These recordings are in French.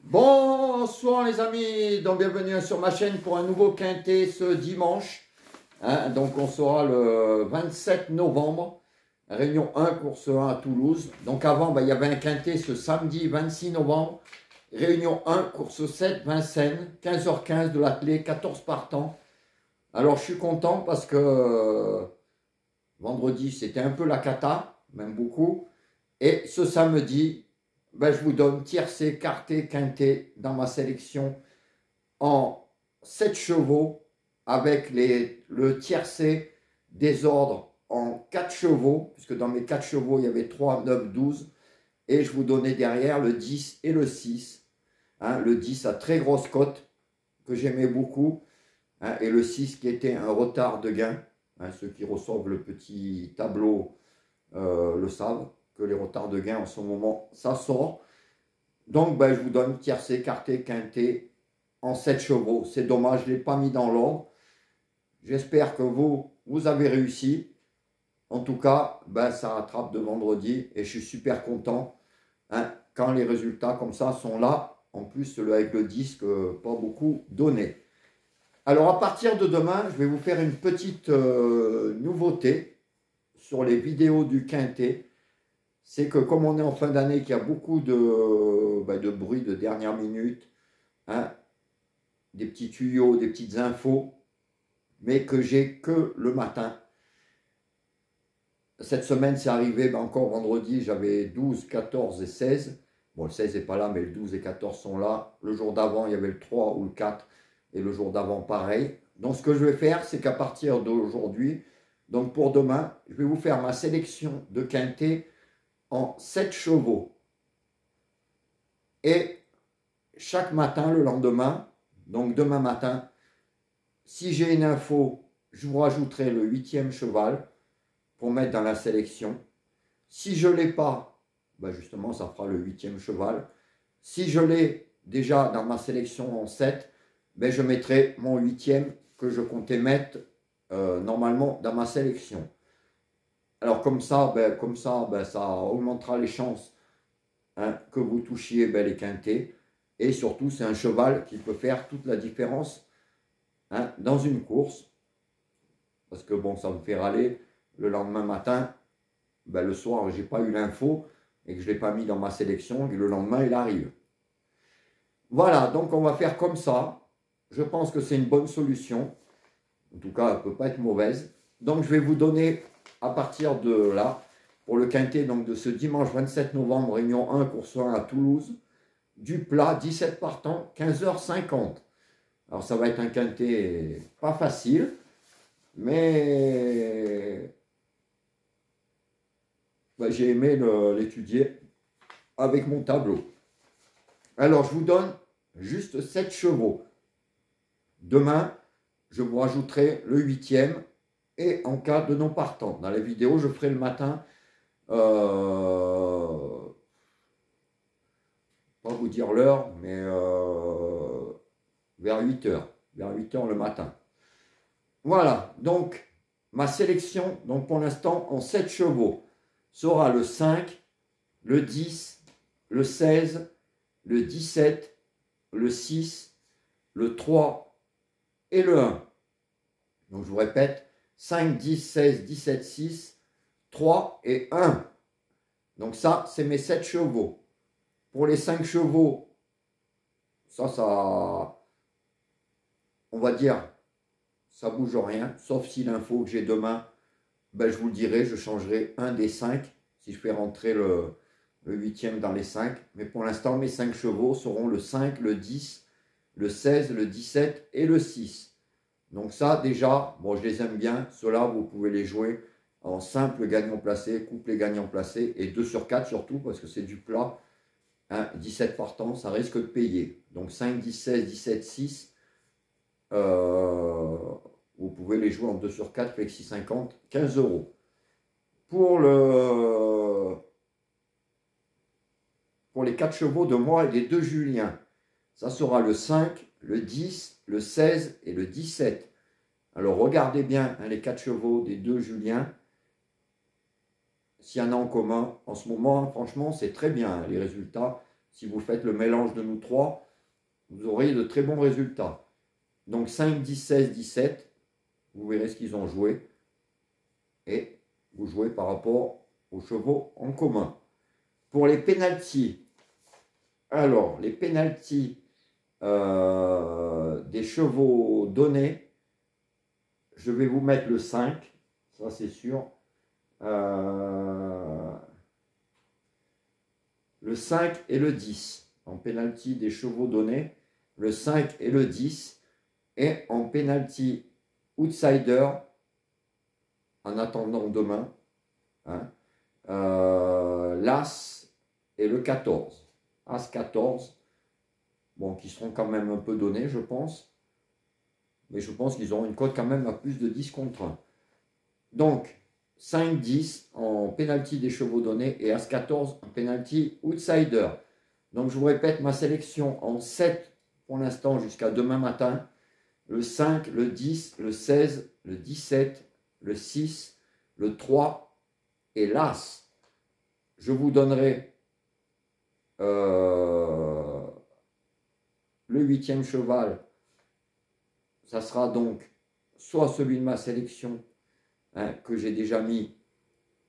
Bonsoir les amis, donc bienvenue sur ma chaîne pour un nouveau quintet ce dimanche. Donc on sera le 27 novembre, Réunion 1, course 1 à Toulouse. Donc avant, il y avait un quintet ce samedi 26 novembre, Réunion 1, course 7, Vincennes, 15h15 de l'attelé, 14 partants. Alors je suis content parce que vendredi c'était un peu la cata, même beaucoup. Et ce samedi, je vous donne tiercé, quarté, quinté dans ma sélection en 7 chevaux avec le tiercé des ordres en 4 chevaux, puisque dans mes 4 chevaux, il y avait 3, 9, 12. Et je vous donnais derrière le 10 et le 6. Le 10 à très grosse cote, que j'aimais beaucoup. Et le 6 qui était un retard de gain. Ceux qui reçoivent le petit tableau le savent, que les retards de gain en ce moment, ça sort. Donc, je vous donne tiercé, quarté, quinté en 7 chevaux. C'est dommage, je ne l'ai pas mis dans l'ordre. J'espère que vous avez réussi. En tout cas, ça rattrape de vendredi et je suis super content quand les résultats comme ça sont là. En plus, avec le disque, pas beaucoup donné. Alors, à partir de demain, je vais vous faire une petite nouveauté sur les vidéos du quintet. C'est que comme on est en fin d'année, qu'il y a beaucoup de bruit de dernière minute, des petits tuyaux, des petites infos, mais que j'ai que le matin. Cette semaine, c'est arrivé, encore vendredi, j'avais 12, 14 et 16. Bon, le 16 n'est pas là, mais le 12 et 14 sont là. Le jour d'avant, il y avait le 3 ou le 4, et le jour d'avant, pareil. Donc, ce que je vais faire, c'est qu'à partir d'aujourd'hui, donc pour demain, je vais vous faire ma sélection de quintet en 7 chevaux. Et chaque matin, le lendemain, donc demain matin, si j'ai une info, je vous rajouterai le 8e cheval pour mettre dans la sélection. Si je ne l'ai pas, justement, ça fera le 8e cheval. Si je l'ai déjà dans ma sélection en 7, je mettrai mon 8e que je comptais mettre normalement dans ma sélection. Alors comme ça, ça augmentera les chances que vous touchiez les quintets. Et surtout, c'est un cheval qui peut faire toute la différence dans une course. Parce que bon, ça me fait râler le lendemain matin. Le soir, je n'ai pas eu l'info et que je ne l'ai pas mis dans ma sélection. Et le lendemain, il arrive. Voilà, donc on va faire comme ça. Je pense que c'est une bonne solution. En tout cas, elle ne peut pas être mauvaise. Donc, je vais vous donner à partir de là, pour le quintet donc de ce dimanche 27 novembre, Réunion 1, course 1 à Toulouse, du plat, 17 partants, 15h50. Alors, ça va être un quintet pas facile, mais j'ai aimé l'étudier avec mon tableau. Alors, je vous donne juste 7 chevaux. Demain, je vous rajouterai le 8e et en cas de non partant. Dans la vidéo, je ferai le matin, pas vous dire l'heure, mais vers 8h. Vers 8h le matin. Voilà, donc ma sélection, donc pour l'instant en 7 chevaux, sera le 5, le 10, le 16, le 17, le 6, le 3 et le 1. Donc je vous répète, 5, 10, 16, 17, 6, 3 et 1. Donc ça, c'est mes 7 chevaux. Pour les 5 chevaux, ça, on va dire, ça bouge rien, sauf si l'info que j'ai demain, je vous le dirai, je changerai un des 5, si je fais rentrer le 8e dans les 5. Mais pour l'instant, mes 5 chevaux seront le 5, le 10, le 16, le 17 et le 6. Donc ça, déjà, bon, je les aime bien. Ceux-là, vous pouvez les jouer en simple gagnant placé, couplet gagnant placé et 2 sur 4 surtout, parce que c'est du plat. 17 partants, ça risque de payer. Donc 5, 10, 16, 17, 6. Vous pouvez les jouer en 2 sur 4, flexi 50, 15 €. Pour les 4 chevaux de moi et des 2 Julien, ça sera le 5, le 10, le 16 et le 17. Alors regardez bien les 4 chevaux des 2 Julien. S'il y en a en commun, en ce moment, franchement, c'est très bien les résultats. si vous faites le mélange de nous trois, vous aurez de très bons résultats. Donc 5, 10, 16, 17, vous verrez ce qu'ils ont joué. Et vous jouez par rapport aux chevaux en commun. Pour les pénaltys, alors les pénaltys des chevaux donnés, je vais vous mettre le 5, ça c'est sûr. Le 5 et le 10 en pénalty des chevaux donnés, le 5 et le 10, et en pénalty outsider, en attendant demain, hein, l'As et le 14. As 14, bon, qui seront quand même un peu donnés, je pense. Mais je pense qu'ils auront une cote quand même à plus de 10 contre 1. Donc, 5-10 en pénalty des chevaux donnés et As 14 en pénalty outsider. Donc, je vous répète ma sélection en 7 pour l'instant jusqu'à demain matin. Le 5, le 10, le 16, le 17, le 6, le 3 et l'As. Je vous donnerai le 8e cheval. Ça sera donc soit celui de ma sélection, hein, que j'ai déjà mis,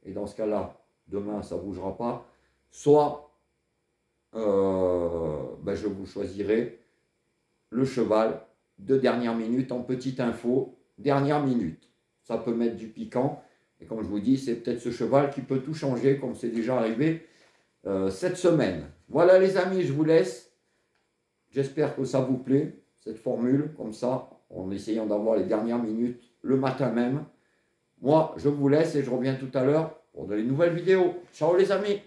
et dans ce cas-là, demain, ça ne bougera pas, soit je vous choisirai le cheval de dernière minute en petite info, dernière minute. Ça peut mettre du piquant, et comme je vous dis, c'est peut-être ce cheval qui peut tout changer, comme c'est déjà arrivé cette semaine. Voilà les amis, je vous laisse. J'espère que ça vous plaît, cette formule, comme ça, en essayant d'avoir les dernières minutes le matin même. Moi, je vous laisse et je reviens tout à l'heure pour de nouvelles vidéos. Ciao les amis!